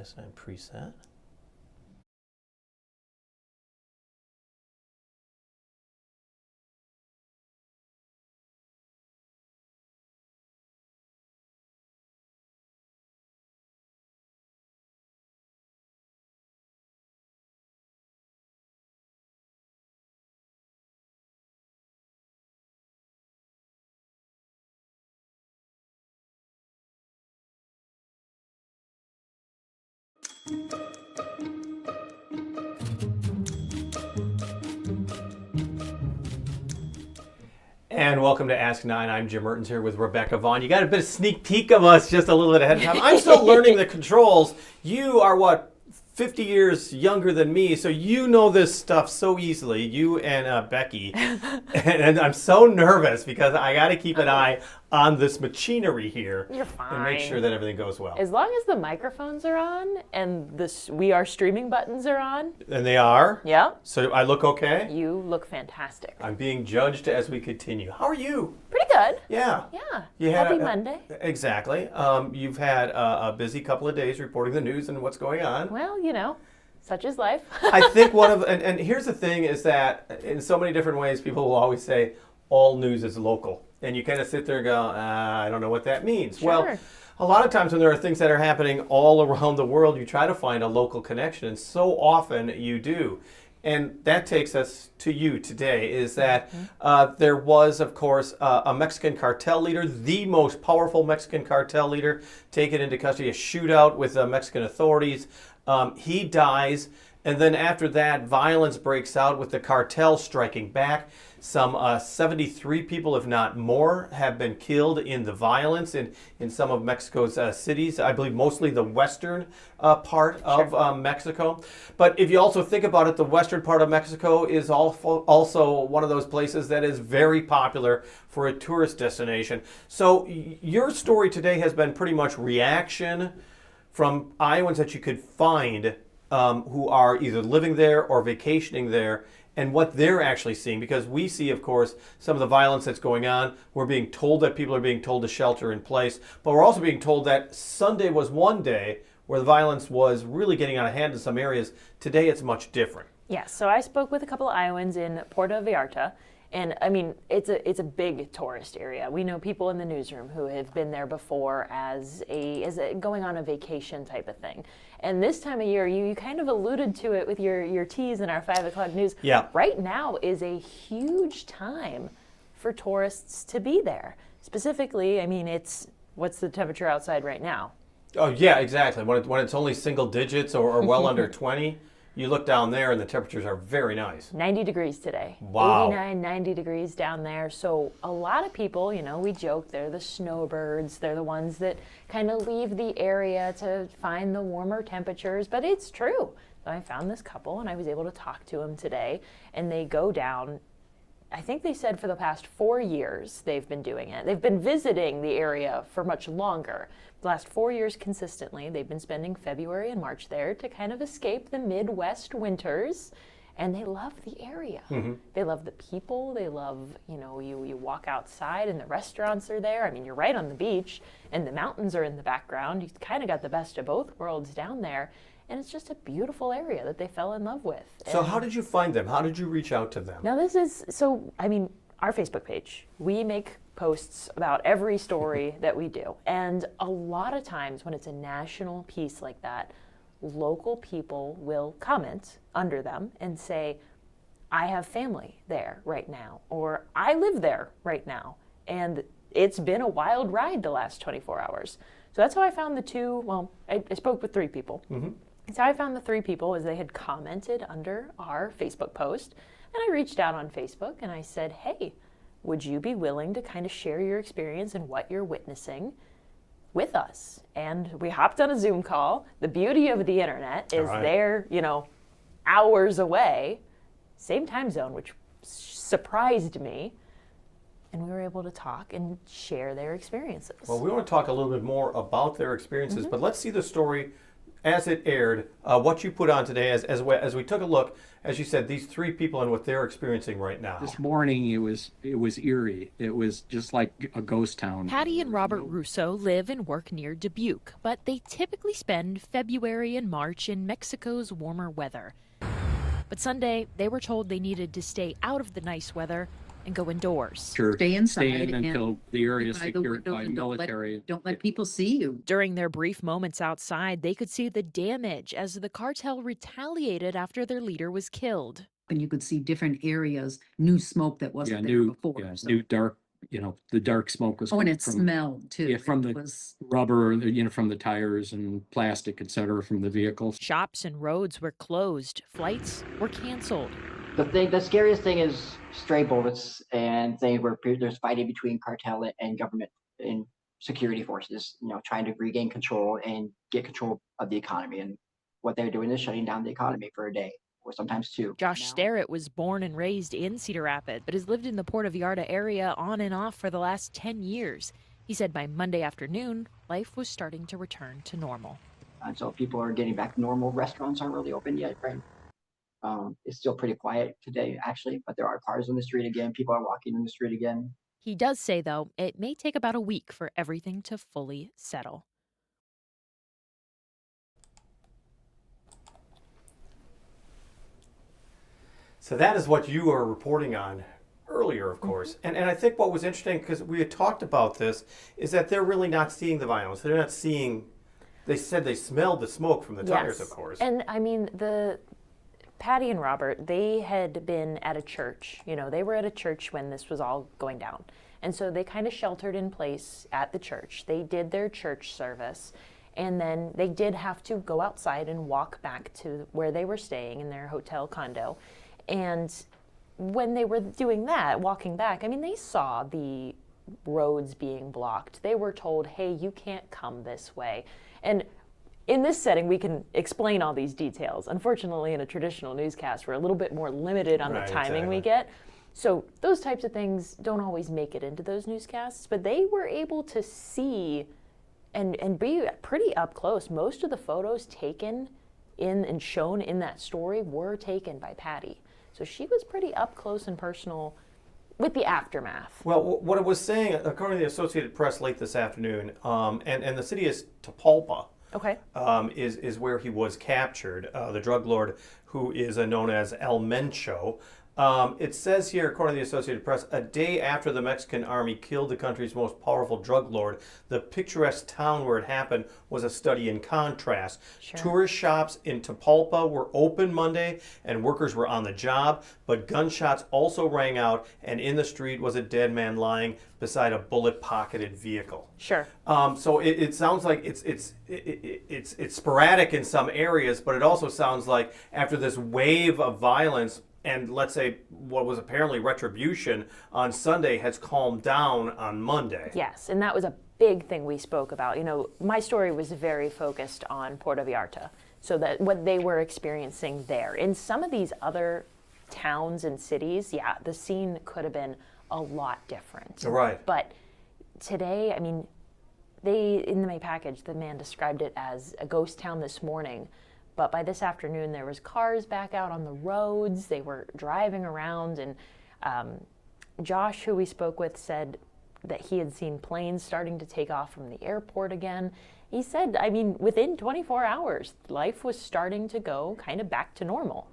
SN preset. And welcome to Ask Nine. I'm Jim Mertens here with Rebekah Vaughan. You got a bit of sneak peek of us just a little bit ahead of time. I'm still learning the controls. You are, what, 50 years younger than me, so you know this stuff so easily, you and Becky. And I'm so nervous because I got to keep an eye on this machinery here. You're fine. And make sure that everything goes well. As long as the microphones are on and we are streaming buttons are on. And they are? Yeah. So I look okay? You look fantastic. I'm being judged as we continue. How are you? Pretty good. Yeah. Yeah. Happy Monday. Exactly. You've had a busy couple of days reporting the news and what's going on. Well, you know, such is life. I think and here's the thing is that in so many different ways, people will always say all news is local. And you kind of sit there and go, I don't know what that means. Sure. Well, a lot of times when there are things that are happening all around the world, you try to find a local connection, and so often you do. And that takes us to you today, is that there was, of course, a Mexican cartel leader, the most powerful Mexican cartel leader, taken into custody, a shootout with Mexican authorities. He dies, and then after that, violence breaks out with the cartel striking back. Some 73 people, if not more, have been killed in the violence in some of Mexico's cities. I believe mostly the western part of Mexico. But if you also think about it, the western part of Mexico is also one of those places that is very popular for a tourist destination. So your story today has been pretty much reaction from Iowans that you could find who are either living there or vacationing there, and what they're actually seeing, because we see, of course, some of the violence that's going on. We're being told that people are being told to shelter in place, but we're also being told that Sunday was one day where the violence was really getting out of hand in some areas. Today it's much different. Yeah, so I spoke with a couple of Iowans in Puerto Vallarta, and I mean, it's a big tourist area. We know people in the newsroom who have been there before as going on a vacation type of thing. And this time of year, you kind of alluded to it with your tease in our 5 o'clock news. Yeah. Right now is a huge time for tourists to be there. Specifically, I mean, what's the temperature outside right now? Oh yeah, exactly. When it's only single digits or well under 20, you look down there and the temperatures are very nice. 90 degrees today. Wow. 89, 90 degrees down there. So a lot of people, you know, we joke they're the snowbirds. They're the ones that kind of leave the area to find the warmer temperatures. But it's true. So I found this couple and I was able to talk to them today. And they go down, I think they said for the past 4 years they've been doing it. They've been visiting the area for much longer. The last 4 years consistently, they've been spending February and March there to kind of escape the Midwest winters. And they love the area. Mm-hmm. They love the people. They love, you know, you walk outside and the restaurants are there. I mean, you're right on the beach and the mountains are in the background. You kind of got the best of both worlds down there. And it's just a beautiful area that they fell in love with. So and how did you find them? How did you reach out to them? Now I mean, our Facebook page, we make posts about every story that we do. And a lot of times when it's a national piece like that, local people will comment under them and say, I have family there right now, or I live there right now. And it's been a wild ride the last 24 hours. So that's how I found the two, well, I spoke with 3 people. Mm-hmm. So I found the 3 people as they had commented under our Facebook post. And I reached out on Facebook and I said, hey, would you be willing to kind of share your experience and what you're witnessing with us? And we hopped on a Zoom call. The beauty of the internet is they're, you know, hours away, same time zone, which surprised me. And we were able to talk and share their experiences. Well, we want to talk a little bit more about their experiences, but let's see the story as it aired, what you put on today, as we took a look, as you said, these three people and what they're experiencing right now. This morning it was eerie. It was just like a ghost town. Patty and Robert Russo live and work near Dubuque, but they typically spend February and March in Mexico's warmer weather. But Sunday, they were told they needed to stay out of the nice weather and go indoors. Sure. Stay inside. Stay in until the area is by the secured window by and military. Don't let people see you. During their brief moments outside, they could see the damage as the cartel retaliated after their leader was killed. And you could see different areas, new smoke that wasn't there before. So- New dark, the dark smoke was Oh, and coming it from, smelled too. yeah, from It the was rubber, from the tires and plastic, et cetera, from the vehicles. Shops and roads were closed. Flights were canceled. The scariest thing is stray bullets and things where there's fighting between cartel and government and security forces, trying to regain control and get control of the economy. And what they're doing is shutting down the economy for a day or sometimes two. Josh Starrett was born and raised in Cedar Rapids, but has lived in the Puerto Vallarta area on and off for the last 10 years. He said by Monday afternoon, life was starting to return to normal. And so people are getting back to normal. Restaurants aren't really open yet, right? It's still pretty quiet today, actually, but there are cars on the street again. People are walking in the street again. He does say, though, it may take about a week for everything to fully settle. So that is what you were reporting on earlier, of course. And I think what was interesting, because we had talked about this, is that they're really not seeing the violence. They're not seeing, they said they smelled the smoke from the tires, of course. And I mean, Patty and Robert, they had been at a church. They were at a church when this was all going down. And so they kind of sheltered in place at the church. They did their church service. And then they did have to go outside and walk back to where they were staying in their hotel condo. And when they were doing that, walking back, I mean, they saw the roads being blocked. They were told, hey, you can't come this way. And in this setting, we can explain all these details. Unfortunately, in a traditional newscast, we're a little bit more limited on the timing we get. So those types of things don't always make it into those newscasts, but they were able to see and be pretty up close. Most of the photos taken in and shown in that story were taken by Patty. So she was pretty up close and personal with the aftermath. Well, what it was saying, according to the Associated Press late this afternoon, and the city is Tapalpa. Okay. Is where he was captured, the drug lord who is known as El Mencho. It says here, according to the Associated Press, a day after the Mexican army killed the country's most powerful drug lord, the picturesque town where it happened was a study in contrast. Sure. Tourist shops in Tapalpa were open Monday and workers were on the job, but gunshots also rang out, and in the street was a dead man lying beside a bullet-pocketed vehicle. Sure. So it sounds like it's sporadic in some areas, but it also sounds like after this wave of violence, and let's say what was apparently retribution on Sunday, has calmed down on Monday. Yes, and that was a big thing we spoke about. My story was very focused on Puerto Vallarta, so that what they were experiencing there. In some of these other towns and cities, the scene could have been a lot different. Right. But today, I mean, in the May package, the man described it as a ghost town this morning. But by this afternoon, there was cars back out on the roads. They were driving around. And Josh, who we spoke with, said that he had seen planes starting to take off from the airport again. He said, I mean, within 24 hours, life was starting to go kind of back to normal.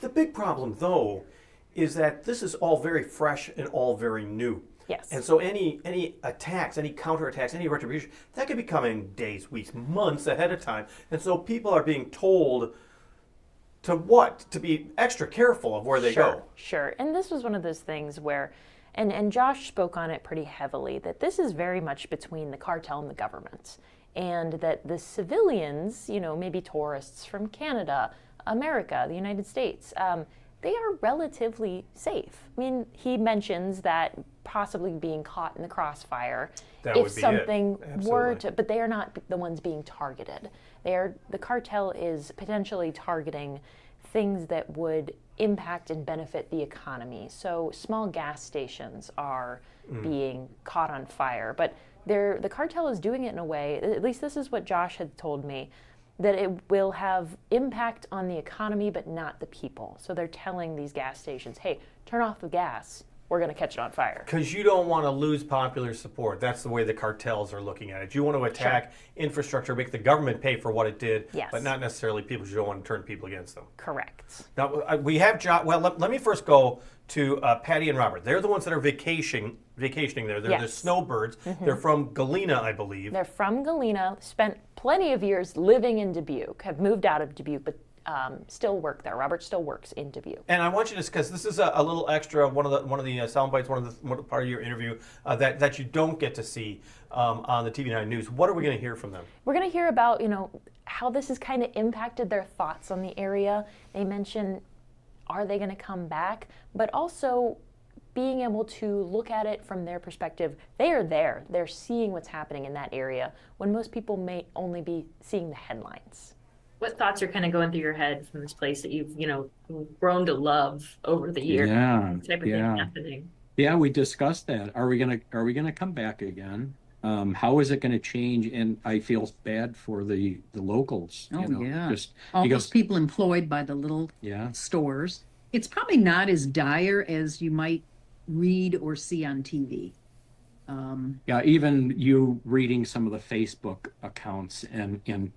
The big problem, though, is that this is all very fresh and all very new. Yes. And so any attacks, any counterattacks, any retribution, that could be coming days, weeks, months ahead of time. And so people are being told to be extra careful of where they go. Sure. And this was one of those things where, and Josh spoke on it pretty heavily, that this is very much between the cartel and the government. And that the civilians, maybe tourists from Canada, America, the United States, they are relatively safe. I mean, he mentions that possibly being caught in the crossfire if something were to, but they are not the ones being targeted. The cartel is potentially targeting things that would impact and benefit the economy. So small gas stations are being caught on fire, but the cartel is doing it in a way, at least this is what Josh had told me, that it will have impact on the economy, but not the people. So they're telling these gas stations, hey, turn off the gas. We're going to catch it on fire. Because you don't want to lose popular support. That's the way the cartels are looking at it. You want to attack infrastructure, make the government pay for what it did, Yes. but not necessarily people. You don't want to turn people against them. Correct. Now, we have Josh. Well, let me first go to Patty and Robert. They're the ones that are vacationing there. They're the Yes. snowbirds. They're from Galena, I believe. They're from Galena, spent plenty of years living in Dubuque, have moved out of Dubuque, but still work there. Robert still works in Dubuque. And I want you to, because this is a little extra, one of the sound bites, one part of your interview that you don't get to see on the TV9 News. What are we going to hear from them? We're going to hear about, how this has kind of impacted their thoughts on the area. They mention, are they going to come back? But also being able to look at it from their perspective. They are there. They're seeing what's happening in that area when most people may only be seeing the headlines. What thoughts are kind of going through your head from this place that you've, grown to love over the years? Type of thing happening. Yeah, we discussed that. Are we gonna come back again? How is it going to change? And I feel bad for the locals. Just all because those people employed by the little stores. It's probably not as dire as you might read or see on TV. Even you reading some of the Facebook accounts and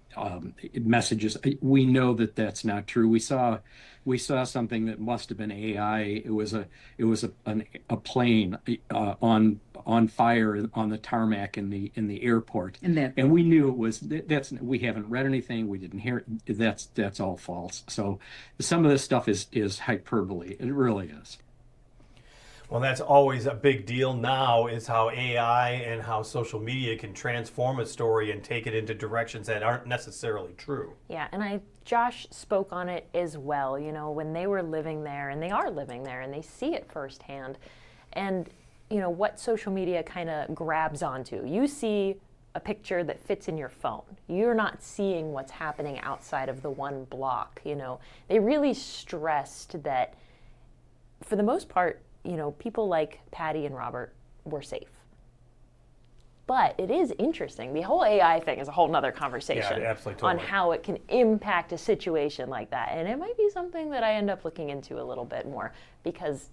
messages, we know that that's not true. We saw something that must have been AI. It was a plane on fire on the tarmac in the airport, and we knew it was. We haven't read anything. We didn't hear it. That's all false. So some of this stuff is hyperbole. It really is. Well, that's always a big deal now, is how AI and how social media can transform a story and take it into directions that aren't necessarily true. Yeah, and Josh spoke on it as well, when they were living there, and they are living there, and they see it firsthand. And, what social media kind of grabs onto. You see a picture that fits in your phone. You're not seeing what's happening outside of the one block, They really stressed that, for the most part, people like Patty and Robert were safe. But it is interesting. The whole AI thing is a whole nother conversation on how it can impact a situation like that. And it might be something that I end up looking into a little bit more, because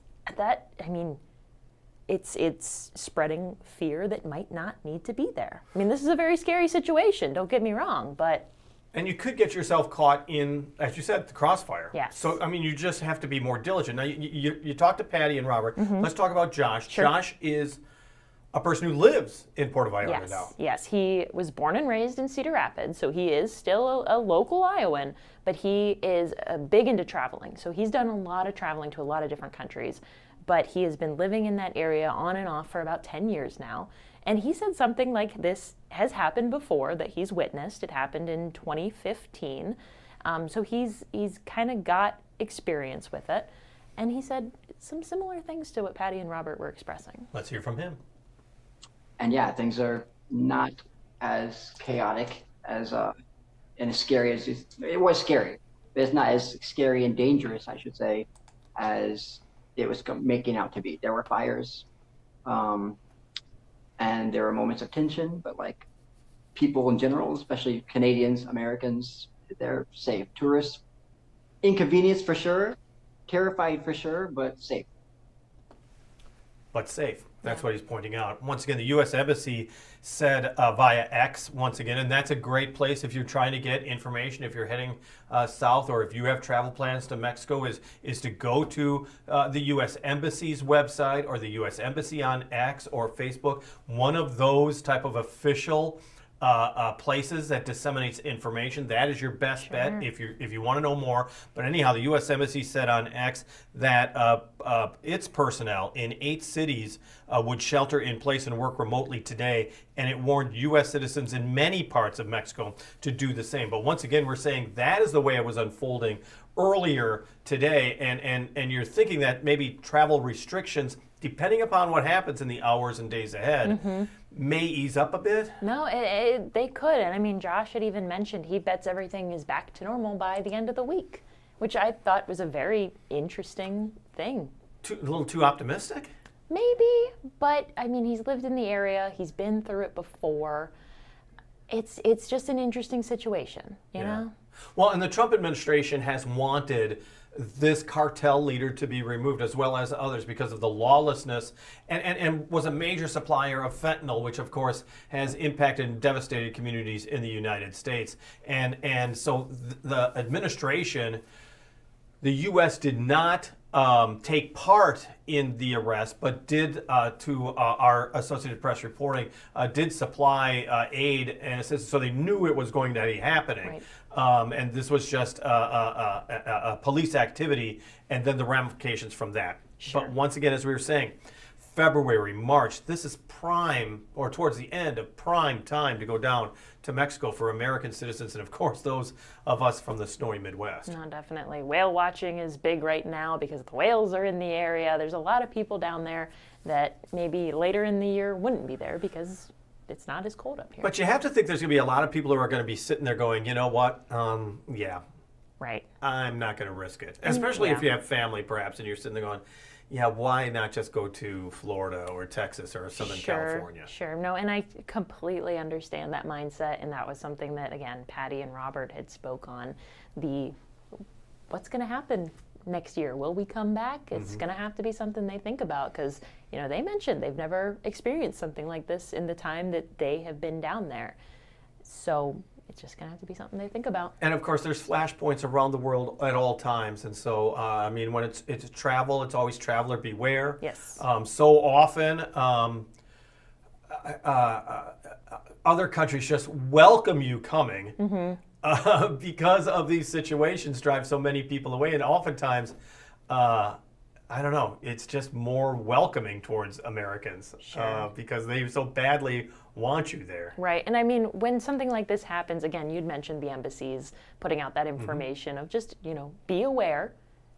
it's spreading fear that might not need to be there. This is a very scary situation, don't get me wrong, but and you could get yourself caught in, as you said, the crossfire. Yes. So, you just have to be more diligent. Now, you talked to Patty and Robert. Let's talk about Josh. Sure. Josh is a person who lives in Port of Iona now. Yes, he was born and raised in Cedar Rapids, so he is still a local Iowan, but he is big into traveling. So he's done a lot of traveling to a lot of different countries, but he has been living in that area on and off for about 10 years now. And he said something like this has happened before that he's witnessed. It happened in 2015. So he's kind of got experience with it. And he said some similar things to what Patty and Robert were expressing. Let's hear from him. And things are not as chaotic as and as scary as it was scary. But it's not as scary and dangerous, I should say, as it was making out to be. There were fires. And there were moments of tension, but people in general, especially Canadians, Americans, they're safe. Tourists, inconvenienced for sure, terrified for sure, but safe. But safe. That's what he's pointing out. Once again, the U.S. Embassy said via X, once again, and that's a great place if you're trying to get information, if you're heading south, or if you have travel plans to Mexico, is to go to the U.S. Embassy's website, or the U.S. Embassy on X or Facebook, one of those type of official places that disseminates information. That is your best bet if you want to know more. But anyhow, the U.S. Embassy said on X that its personnel in 8 cities would shelter in place and work remotely today, and it warned U.S. citizens in many parts of Mexico to do the same. But once again, we're saying that is the way it was unfolding earlier today, and you're thinking that maybe travel restrictions, depending upon what happens in the hours and days ahead, may ease up a bit. No, they could. And Josh had even mentioned he bets everything is back to normal by the end of the week, which I thought was a very interesting thing. A little too optimistic? Maybe, but he's lived in the area. He's been through it before. it's just an interesting situation, you know? Well, and the Trump administration has wanted this cartel leader to be removed, as well as others, because of the lawlessness, and was a major supplier of fentanyl, which of course has impacted and devastated communities in the United States. And so the administration, the U.S. did not take part in the arrest, but did, to our Associated Press reporting, did supply aid and assistance, so they knew it was going to be happening. Right. And this was just a police activity, and then the ramifications from that. Sure. But once again, as we were saying, February, March, this is prime, or towards the end of prime time to go down to Mexico for American citizens, and of course those of us from the snowy Midwest. No, definitely. Whale watching is big right now because the whales are in the area. There's a lot of people down there that maybe later in the year wouldn't be there because it's not as cold up here. But you have to think there's going to be a lot of people who are going to be sitting there going, you know what, Right. I'm not going to risk it. Especially if you have family, perhaps, and you're sitting there going, yeah, why not just go to Florida or Texas or Southern California? Sure. No, and I completely understand that mindset, and that was something that, again, Patty and Robert had spoke on. What's going to happen next year? Will we come back? It's going to have to be something they think about because, they mentioned they've never experienced something like this in the time that they have been down there. So it's just going to have to be something they think about. And of course, there's flashpoints around the world at all times. And so, when it's travel, it's always traveler beware. Yes. So often, other countries just welcome you coming because of these situations drive so many people away. And oftentimes, I don't know, it's just more welcoming towards Americans because they so badly want you there. Right. And when something like this happens, again, you'd mentioned the embassies putting out that information of just, be aware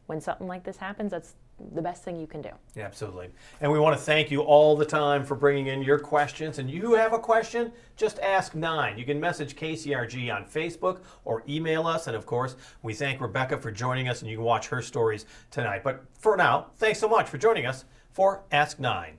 when something like this happens. That's the best thing you can do. Yeah, absolutely. And we want to thank you all the time for bringing in your questions. And you have a question, just ask 9. You can message KCRG on Facebook or email us. And of course, we thank Rebekah for joining us, and you can watch her stories tonight. But for now, thanks so much for joining us for Ask 9.